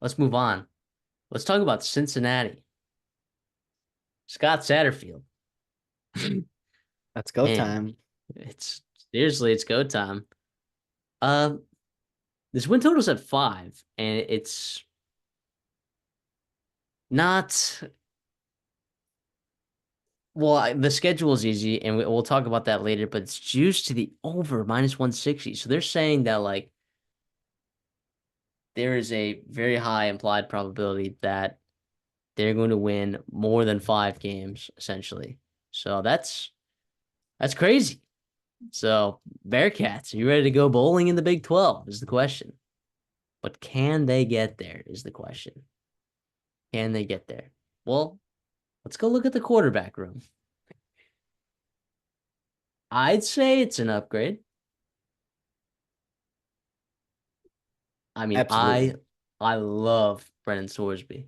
let's move on. Let's talk about Cincinnati. Scott Satterfield. Let's go Man, time. it's seriously, it's go time. Um, this win total's at 5, and it's not the schedule is easy, and we'll talk about that later, but it's juiced to the over -160. So they're saying that like there is a very high implied probability that they're going to win more than 5 games, essentially. So that's crazy. So Bearcats, are you ready to go bowling in the Big 12 is the question. But can they get there is the question. Can they get there? Well, let's go look at the quarterback room. I'd say it's an upgrade. I mean, I Absolutely. I love Brennan Sorsby.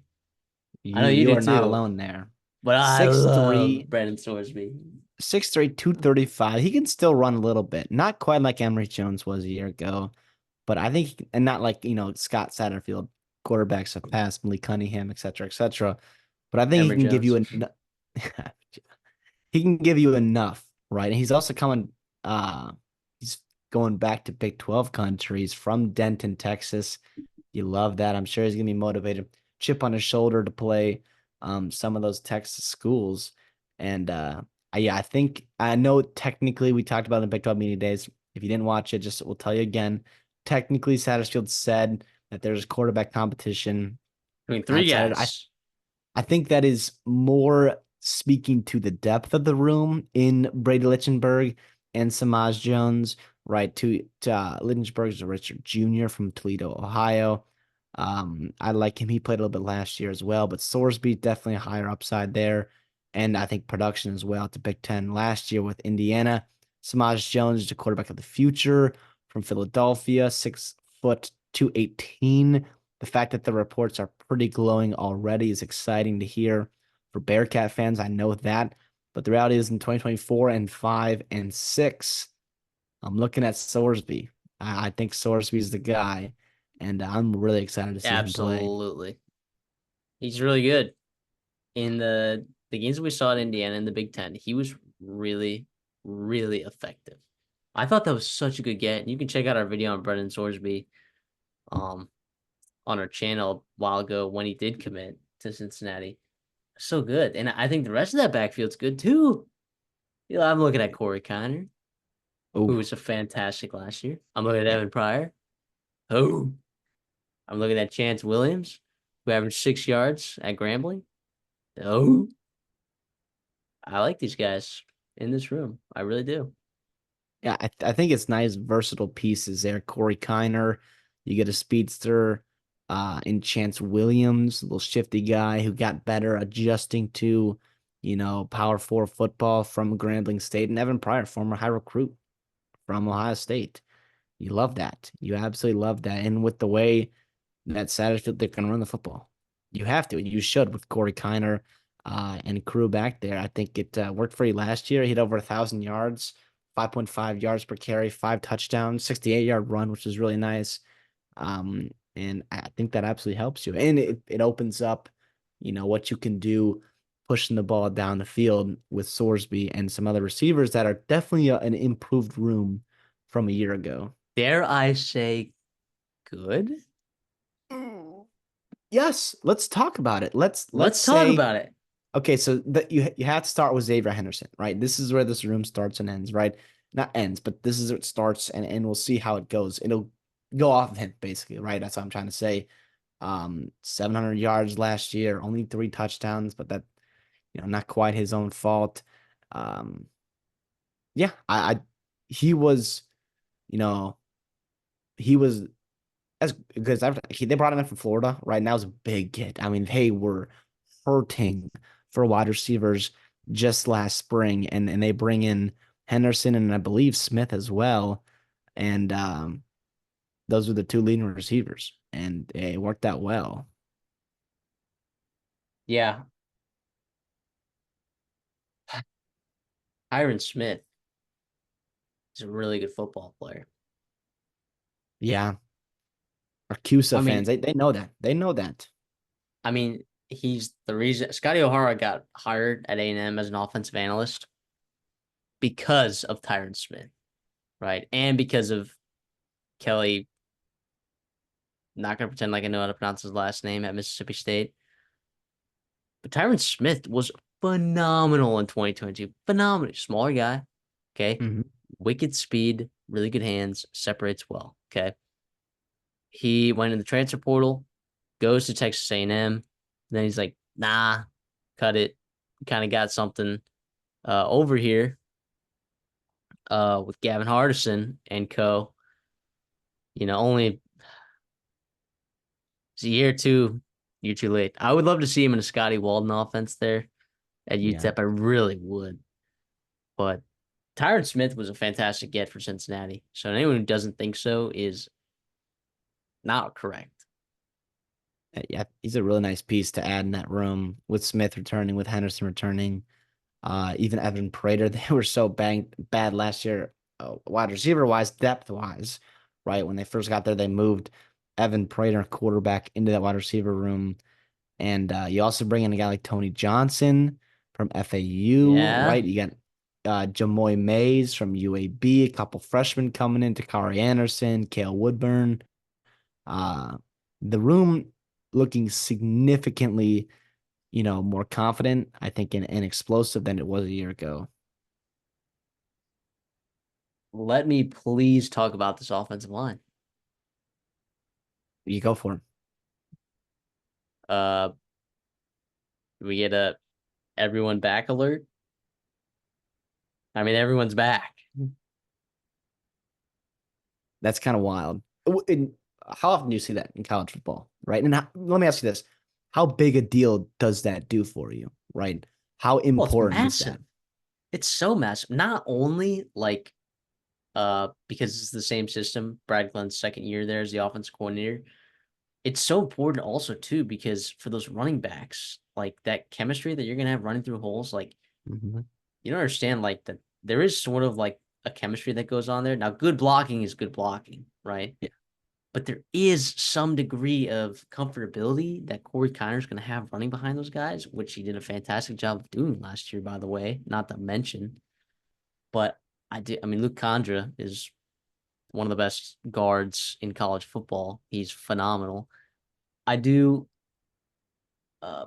I know You you you do are not too, alone there. but I Six love three, Brennan Sorsby. 6'3", 235. He can still run a little bit. Not quite like Emory Jones was a year ago, but I think and not like, Scott Satterfield, quarterbacks have passed, Malik Cunningham, et cetera, et cetera. But I think he Emory can give you Jones. enough. He can give you enough, right? And he's also coming he's going back to Big 12 countries from Denton, Texas. You love that. I'm sure he's gonna be motivated. Chip on his shoulder to play some of those Texas schools. And yeah, I know technically we talked about it in the Big 12 media days. If you didn't watch it, just we'll tell you again. Technically, Satterfield said that there's quarterback competition I mean, three outside. guys. I think that is more speaking to the depth of the room in Brady Litchenberg and Samaj Jones, right? To Litchenberg's a Richard Jr. from Toledo, Ohio. I like him. He played a little bit last year as well, but Sorsby definitely a higher upside there. And I think production as well to Big Ten last year with Indiana. Samaj Jones is the quarterback of the future from Philadelphia, 6 foot 218. The fact that the reports are pretty glowing already is exciting to hear for Bearcat fans. I know that. But the reality is in 2024 and 5 and 6, I'm looking at Sorsby. I think Sorsby is the guy, and I'm really excited to see him play. Absolutely. He's really good. In the games that we saw at Indiana in the Big Ten, he was really, really effective. I thought that was such a good get. You can check out our video on Brendan Sorsby um on our channel a while ago when he did commit to Cincinnati. So good. And I think the rest of that backfield's good too. I'm looking at Corey Connor, who Oh, was a fantastic last year. I'm looking at Evan Pryor. Oh, I'm looking at Chance Williams, who averaged 6 yards at Grambling. Oh, I like these guys in this room. I really do. yeah, I think it's nice, versatile pieces there. Corey Kiner, you get a speedster in Chance Williams, a little shifty guy who got better adjusting to, Power Four football from Grambling State, and Evan Pryor, former high recruit from Ohio State. You love that. You absolutely love that. And with the way that Satterfield they can run the football, you have to. You should with Corey Kiner and crew back there. I think it worked for you last year. He had over 1,000 yards, 5.5 yards per carry, 5 touchdowns, 68-yard run, which is really nice. And I think that absolutely helps you. And it opens up, what you can do pushing the ball down the field with Sorsby and some other receivers that are definitely an improved room from a year ago. Dare I say good? Mm. Yes, let's talk about it. Let's Let's talk say about it. okay, so that you have to start with Xavier Henderson, right? This is where this room starts and ends, right? Not ends, but this is where it starts and we'll see how it goes. It'll go off of him basically, right? That's what I'm trying to say. 700 yards last year, only 3 touchdowns, but that not quite his own fault. Um, yeah, I he was, you know, he was as because they brought him in from Florida, right? Now is a big get. I mean, they were hurting for wide receivers just last spring, and they bring in Henderson and I believe Smith as well, and those were the two leading receivers, and it worked out well. Yeah. Tyron Smith is a really good football player. Yeah, Are CUSA I fans. mean, They know that. They know that. he's the reason Scotty O'Hara got hired at A&M as an offensive analyst because of Tyron Smith, right? And because of Kelly. Not gonna pretend like I know how to pronounce his last name at Mississippi State. But Tyron Smith was phenomenal in 2022. Phenomenal. Smaller guy. Okay. Mhm. Wicked speed, really good hands, separates well. Okay. He went in the transfer portal, goes to Texas A&M. Then he's like, nah, cut it. Kind of got something over here with Gavin Hardison and co. Only it's a year two, you're too late. I would love to see him in a Scotty Walden offense there at Yeah. UTEP. I really would. But Tyron Smith was a fantastic get for Cincinnati. So anyone who doesn't think so is not correct. Yeah, he's a really nice piece to add in that room with Smith returning, with Henderson returning. Even Evan Prater, they were so bad last year, wide receiver wise, depth wise, right? When they first got there, they moved Evan Prater, quarterback, into that wide receiver room. And you also bring in a guy like Tony Johnson from FAU, Yeah. right? You got Jamoy Mays from UAB, a couple freshmen coming in, Takari Anderson, Kale Woodburn. Uh, the room looking significantly, more confident, I think, and explosive than it was a year ago. Let me please talk about this offensive line. You go for it. Uh we get a everyone back alert. Everyone's back. That's kind of wild. How often do you see that in college football, right? And let me ask you this: how big a deal does that do for you, right? How Well, it's important is massive. that? It's so massive. Not only because it's the same system, Brad Glenn's second year there as the offense coordinator. It's so important also too because for those running backs, like that chemistry that you're gonna have running through holes, like Mhm. you don't understand like that there is sort of like a chemistry that goes on there. Now, good blocking is good blocking, right? Yeah, But there is some degree of comfortability that Corey Kiner's going to have running behind those guys, which he did a fantastic job of doing last year, by the way, not to mention. But Luke Condra is one of the best guards in college football. He's phenomenal. I do uh,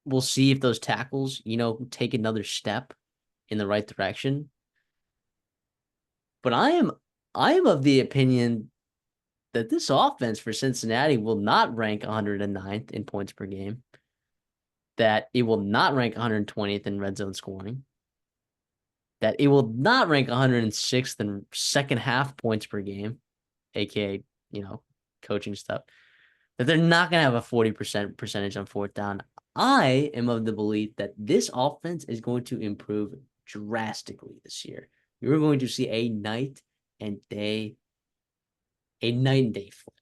we'll see if those tackles, take another step in the right direction. But I am of the opinion that this offense for Cincinnati will not rank 109th in points per game, that it will not rank 120th in red zone scoring, that it will not rank 106th in second half points per game, aka, coaching stuff, that they're not going to have a 40% percentage on fourth down. I am of the belief that this offense is going to improve drastically this year. You're going to see and day, a night and day flip.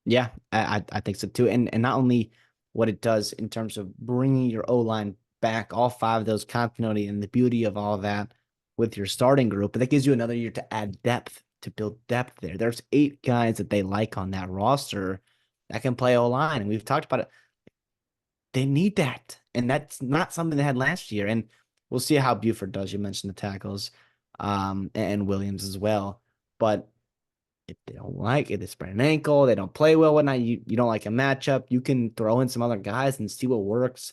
yeah, I think so too. And not only what it does in terms of bringing your O line back, all five of those continuity and the beauty of all that with your starting group, but that gives you another year to add depth, to build depth there. There's 8 guys that they like on that roster that can play O line, and we've talked about it. They need that, and that's not something they had last year. And we'll see how Buford does. You mentioned the tackles, and Williams as well, but if they don't like it, they sprain an ankle, they don't play well, whatnot, you don't like a matchup, you can throw in some other guys and see what works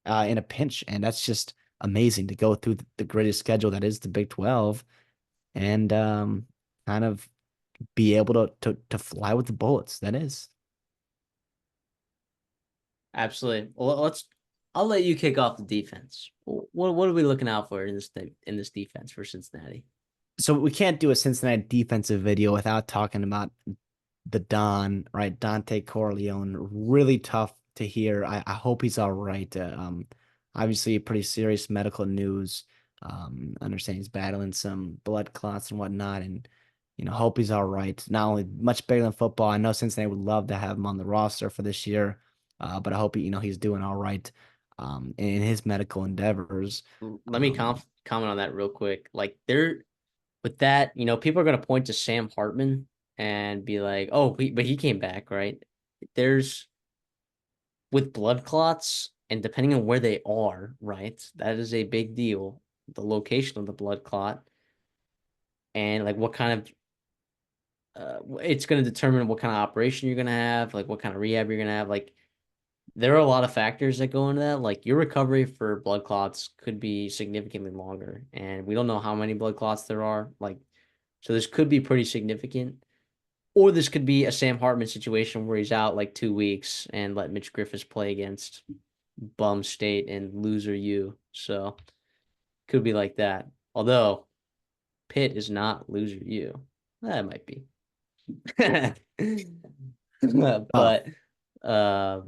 in a pinch. And that's just amazing to go through the greatest schedule that is the Big 12 and kind of be able to fly with the bullets. That is. Absolutely. Well, I'll let you kick off the defense. What are we looking out for in this defense for Cincinnati? So we can't do a Cincinnati defensive video without talking about the Don, right? Dante Corleone, really tough to hear. I hope he's all right. Obviously, pretty serious medical news. Understand he's battling some blood clots and whatnot, and hope he's all right. Not only much bigger than football. I know Cincinnati would love to have him on the roster for this year, but I hope he's doing all right in his medical endeavors. Let me Um, comment on that real quick. Like there, with that, people are going to point to Sam Hartman and be like, "Oh, but he came back, right?" There's with blood clots, and depending on where they are, right? That is a big deal. The location of the blood clot and like what kind of it's going to determine what kind of operation you're going to have, like what kind of rehab you're going to have. Like there are a lot of factors that go into that. Like your recovery for blood clots could be significantly longer, and we don't know how many blood clots there are. Like, so this could be pretty significant, or this could be a Sam Hartman situation where he's out like 2 weeks and let Mitch Griffiths play against Bum State and loser U. So could be like that. Although Pitt is not loser U. That might be. Oh, But uh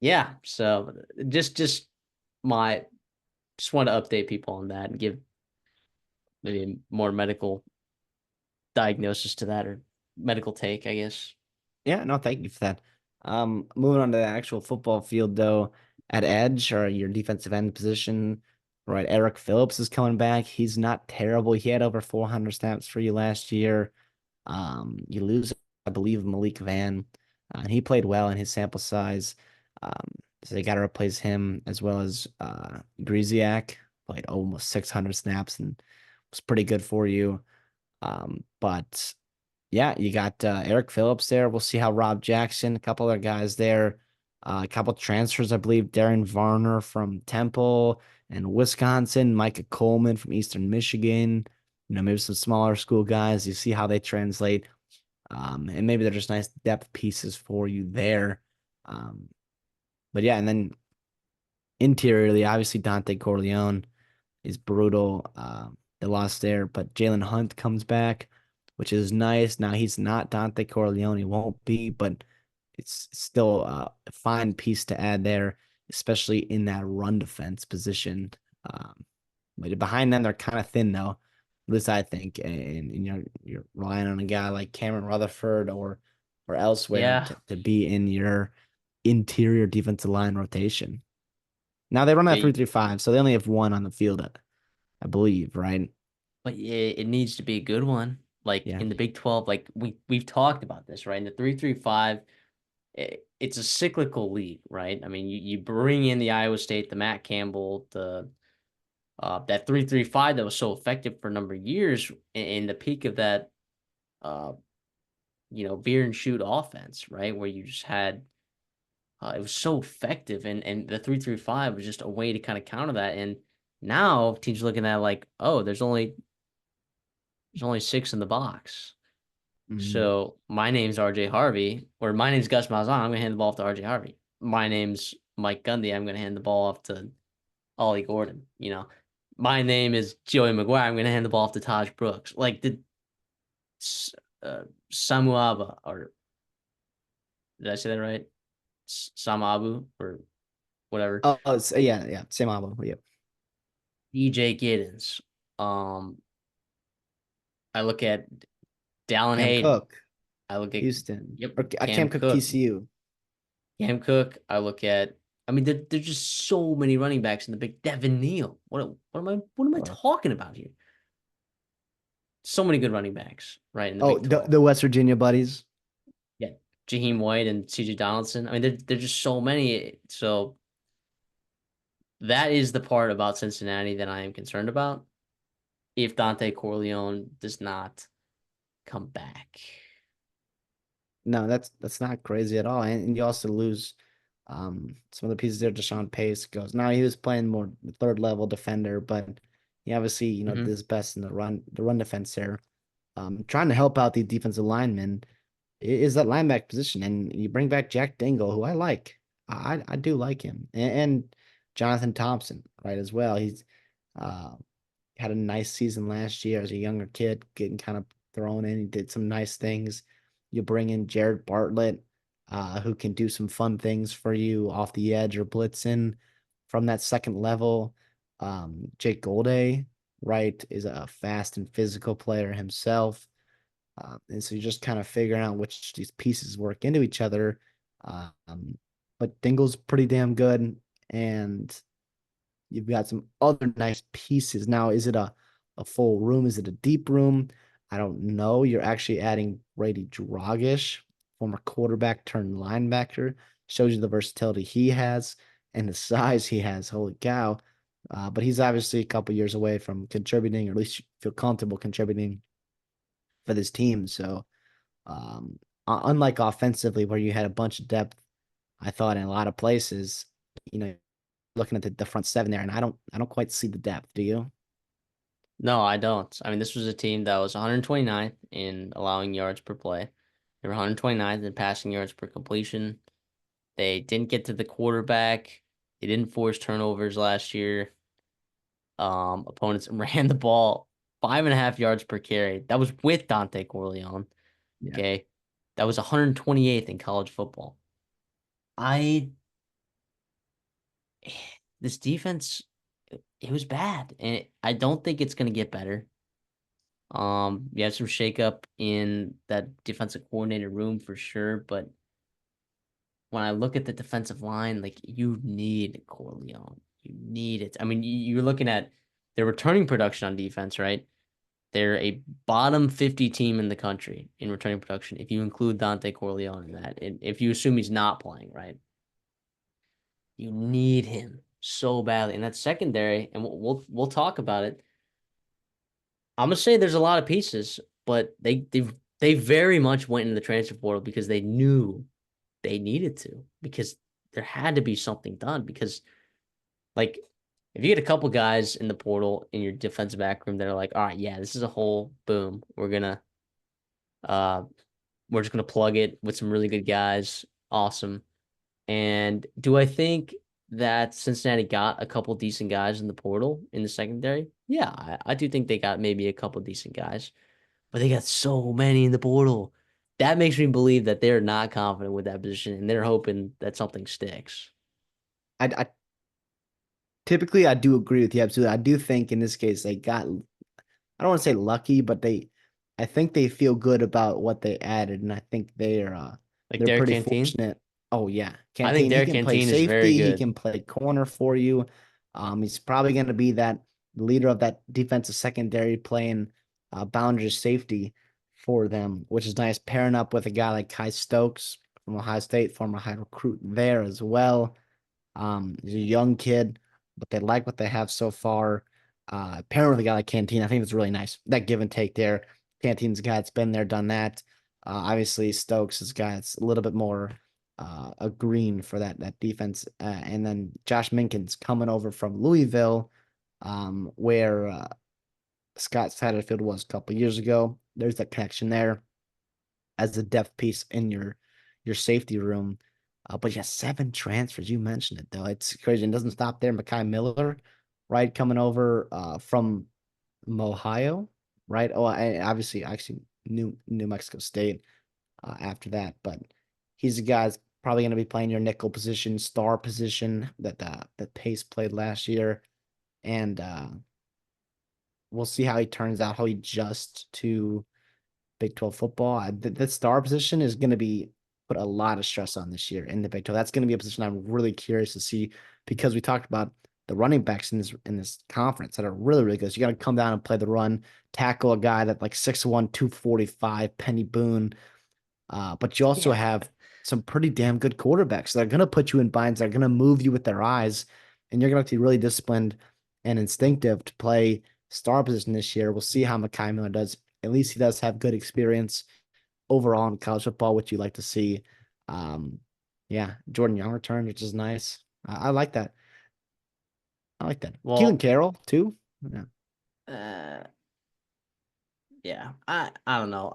yeah, so just my just want to update people on that and give maybe more medical diagnosis to that or medical take, I guess. yeah, no, thank you for that. Moving on to the actual football field though, at edge or your defensive end position, right? Eric Phillips is coming back. He's not terrible. He had over 400 snaps for you last year. You lose, I believe, Malik Van, and he played well in his sample size. Um, so they got to replace him as well as Griziak, played almost 600 snaps and was pretty good for you. But yeah, you got Eric Phillips there. We'll see how Rob Jackson, a couple other guys there, a couple transfers, I believe. Darren Varner from Temple and Wisconsin, Micah Coleman from Eastern Michigan. Maybe some smaller school guys. You see how they translate. And maybe they're just nice depth pieces for you there. Um, but yeah, and then interiorly, obviously Dante Corleone is brutal. They lost there, but Jalen Hunt comes back, which is nice. Now he's not Dante Corleone, he won't be, but it's still a fine piece to add there, especially in that run defense position. But behind them, they're kind of thin though. At least I think, and you're relying on a guy like Cameron Rutherford or elsewhere Yeah. to be in your interior defensive line rotation. Now they run that Yeah, 3-3-5, so they only have one on the field, I believe, right? but it needs to be a good one. Like Yeah. in the Big 12, like we've talked about this, right? In the 3-3-5, it's a cyclical league, right? I mean, you bring in the Iowa State, the Matt Campbell, the that 3-3-5 that was so effective for a number of years in the peak of that uh beer and shoot offense, right? Where you just had it was so effective and the 3-3-5 was just a way to kind of counter that. And now teams looking at like, oh, there's only six in the box. Mhm. So my name's RJ Harvey, or my name's Gus Malzahn. I'm gonna hand the ball off to RJ Harvey. My name's Mike Gundy. I'm gonna hand the ball off to Ollie Gordon. My name is Joey McGuire. I'm gonna hand the ball off to Taj Brooks. Like the uh, Samuaba, or did I say that right? Samabu or whatever. Yeah, yeah, same album. Yep. DJ Giddens. Um, I look at Dallin Cam Hayden. Cook, I look at Houston, yep, or Cam Cam Cook, Cook. TCU. Cam Cook. I look at. I mean, there's just so many running backs in the big. Devin Neal. What am I Uh, talking about here? So many good running backs, right, in the oh, Big the 12. the West Virginia buddies. Yeah, Jaheim White and CJ Donaldson. I mean, there's just so many. So that is the part about Cincinnati that I am concerned about. If Dante Corleone does not come back. No, that's not crazy at all. And you also lose some of the pieces there. Deshaun Pace goes. Now he was playing more third level defender, but he obviously, did Hmm. his best in the run defense there. Trying to help out the defensive linemen is that linebacker position. And you bring back Jack Dingle, who I like. I do like him. And Jonathan Thompson, right, as well. He's uh had a nice season last year as a younger kid, getting kind of thrown in. He did some nice things. You bring in Jared Bartlett, who can do some fun things for you off the edge or blitzing from that second level. Jake Golday, right, is a fast and physical player himself. And so you're just kind of figuring out which these pieces work into each other. Um, but Dingle's pretty damn good. And you've got some other nice pieces. Now, is it a a full room? Is it a deep room? I don't know. You're actually adding Brady Dragish, former quarterback turned linebacker. Shows you the versatility he has and the size he has. Holy cow. But he's obviously a couple years away from contributing, or at least feel comfortable contributing for this team. So, um, unlike offensively, where you had a bunch of depth, I thought in a lot of places, you know, looking at the front seven there, and I don't quite see the depth. Do you? No, I don't. I mean, this was a team that was 129th in allowing yards per play. They were 129th in passing yards per completion. They didn't get to the quarterback. They didn't force turnovers last year. Opponents ran the ball 5.5 yards per carry. That was with Dante Corleone. Yeah. Okay. That was 128th in college football. I this defense, it was bad, and I don't think it's gonna get better. You have some shakeup in that defensive coordinator room for sure, but when I look at the defensive line, like you need Corleone. You need it. I mean, you're looking at their returning production on defense, right? They're a bottom 50 team in the country in returning production if you include Dante Corleone in that. And if you assume he's not playing, right? You need him so badly. And that's secondary, and we'll talk about it. I'm gonna say there's a lot of pieces, but they very much went into the transfer portal because they knew they needed to, because there had to be something done. Because like if you get a couple guys in the portal in your defensive back room that are like, all right, yeah, this is a hole, boom, uh we're just gonna plug it with some really good guys. Awesome. And do I think that Cincinnati got a couple decent guys in the portal in the secondary? Yeah, I do think they got maybe a couple decent guys, but they got so many in the portal. That makes me believe that they're not confident with that position and they're hoping that something sticks. I typically I do agree with you absolutely. I do think in this case they got I don't want to say lucky, but I think they feel good about what they added, and I think Like they're Derek pretty Canteen. fortunate. Oh yeah, I think Canteen, he Derek can play Canteen is very safety, he good. can play corner for you. He's probably going to be that leader of that defensive secondary, playing boundary safety for them, which is nice. Pairing up with a guy like Kai Stokes from Ohio State, former high recruit there as well. He's a young kid, but they like what they have so far. Pairing with a guy like Canteen, I think it's really nice. That give and take there. Canteen's a guy that's been there, done that. Obviously, Stokes is a guy that's a little bit more a green for that defense. And then Josh Minkins coming over from Louisville, where Scott Satterfield was a couple years ago. There's that connection there as a depth piece in your safety room. But yeah, 7 transfers. You mentioned it though. It's crazy. It doesn't stop there. Mekhi Miller, right, coming over from Ohio, right? Oh, I obviously actually New Mexico State after that, but he's a guy that's probably going to be playing your nickel position, star position that Pace played last year, and we'll see how he turns out, how he adjusts to Big 12 football. The star position is going to be put a lot of stress on this year in the Big 12. That's going to be a position I'm really curious to see, because we talked about the running backs in this conference that are really, really good. So you got to come down and play the run, tackle a guy that like 6'1", 245, Penny Boone. But you also Yeah. have some pretty damn good quarterbacks that are going to put you in binds. They're going to move you with their eyes, and you're going to have to be really disciplined and instinctive to play star position this year. We'll see how Mekhi Miller does. At least he does have good experience overall in college football, which you like to see. Um, yeah, Jordan Young returned, which is nice. I like that. I like that. Keelan Well, Carroll too. Yeah. uh, yeah. I don't know.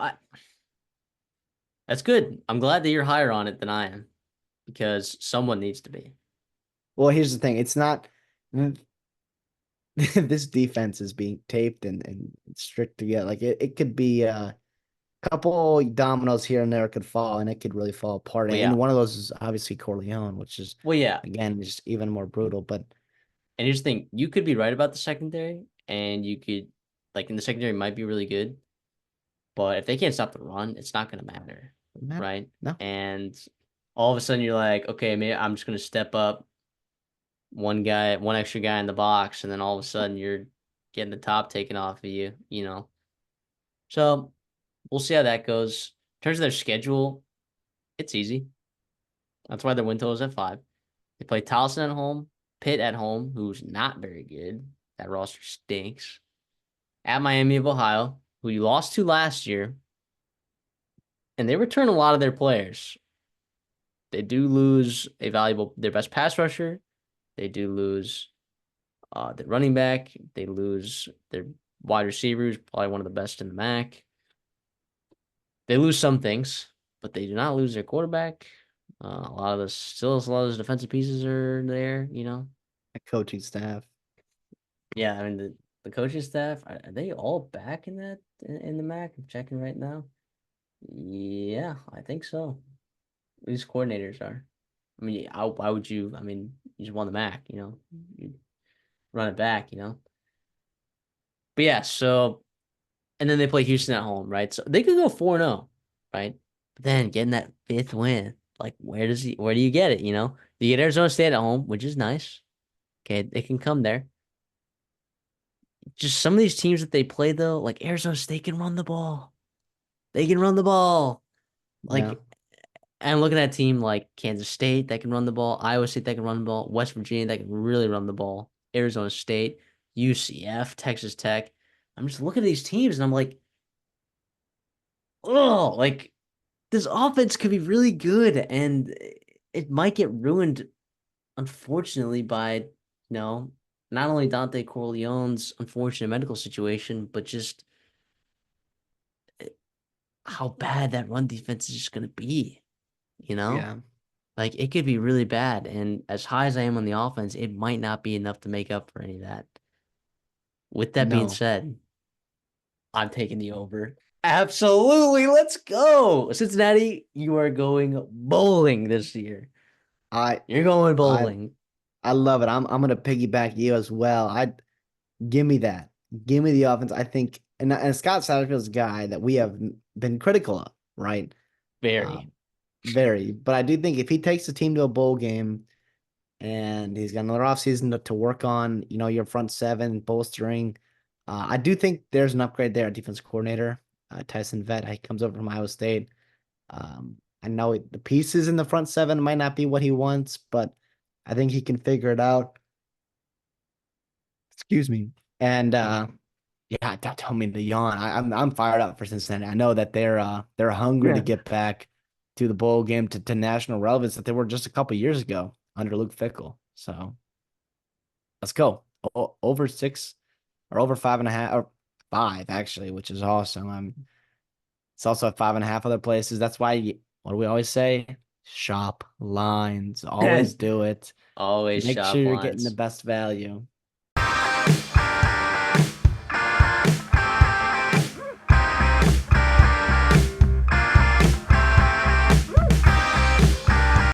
That's good. I'm glad that you're higher on it than I am because someone needs to be. Well, here's the thing. It's not this defense is being taped and strict together. Like it could be a couple dominoes here and there could fall, and it could really fall apart. Well, And yeah. one of those is obviously Corleone, which is Well, yeah. again just even more brutal. But And here's the thing, you could be right about the secondary, and you could like in the secondary might be really good, but if they can't stop the run, it's not gonna matter, man, right? no, And all of a sudden you're like, okay, maybe I'm just gonna step up one extra guy in the box, and then all of a sudden you're getting the top taken off of you, you know. So we'll see how that goes. In terms of their schedule, it's easy. That's why their win total is at 5. They play Towson at home, Pitt at home, who's not very good. That roster stinks. At Miami of Ohio, who you lost to last year, and they return a lot of their players. They do lose their best pass rusher. They do lose their running back. They lose their wide receiver, who's probably one of the best in the MAC. They lose some things, but they do not lose their quarterback. A lot of those defensive pieces are there, you know. A coaching staff. Yeah, I mean the coaching staff are they all back in in the MAC? I'm checking right now. Yeah, I think so. These coordinators are. I mean, why would you? I mean, you just won the MAC, you know. You run it back, you know. But yeah, so and then they play Houston at home, right? So they could go 4-0, right? But then getting that fifth win, like where do you get it, you know? You get Arizona State at home, which is nice. Okay, they can come there. Just some of these teams that they play though, like Arizona State can run the ball. They can run the ball. Yeah. Like I'm looking at a team like Kansas State that can run the ball, Iowa State that can run the ball, West Virginia that can really run the ball, Arizona State, UCF, Texas Tech. I'm just looking at these teams and I'm like, oh, like this offense could be really good and it might get ruined, unfortunately, by, not only Dante Corleone's unfortunate medical situation, but just how bad that run defense is just going to be, you know? Yeah. Like it could be really bad. And as high as I am on the offense, it might not be enough to make up for any of that. With that being No. said, I'm taking the over. Absolutely. Let's go. Cincinnati, you are going bowling this year. I You're going I bowling. I love it. I'm gonna piggyback you as well. I give me that. Give me the offense. I think and Scott Satterfield's a guy that we have been critical of, right? Very. Um, very. But I do think if he takes the team to a bowl game and he's got another offseason to work on, your front seven, bolstering. I do think there's an upgrade there at defense coordinator. Tyson Vett, he comes over from Iowa State. I know the pieces in the front seven might not be what he wants, but I think he can figure it out. Excuse me. And yeah, don't tell me to yawn. I'm fired up for Cincinnati. I know that they're hungry to Yeah. get back to the bowl game to national relevance that they were just a couple years ago under Luke Fickell. So let's go. Over 6 or over 5.5 or 5 actually, which is awesome. It's also at 5.5 other places. That's why what do we always say? Shop lines. Always do it. Always Make sure shop you're getting the lines. best value.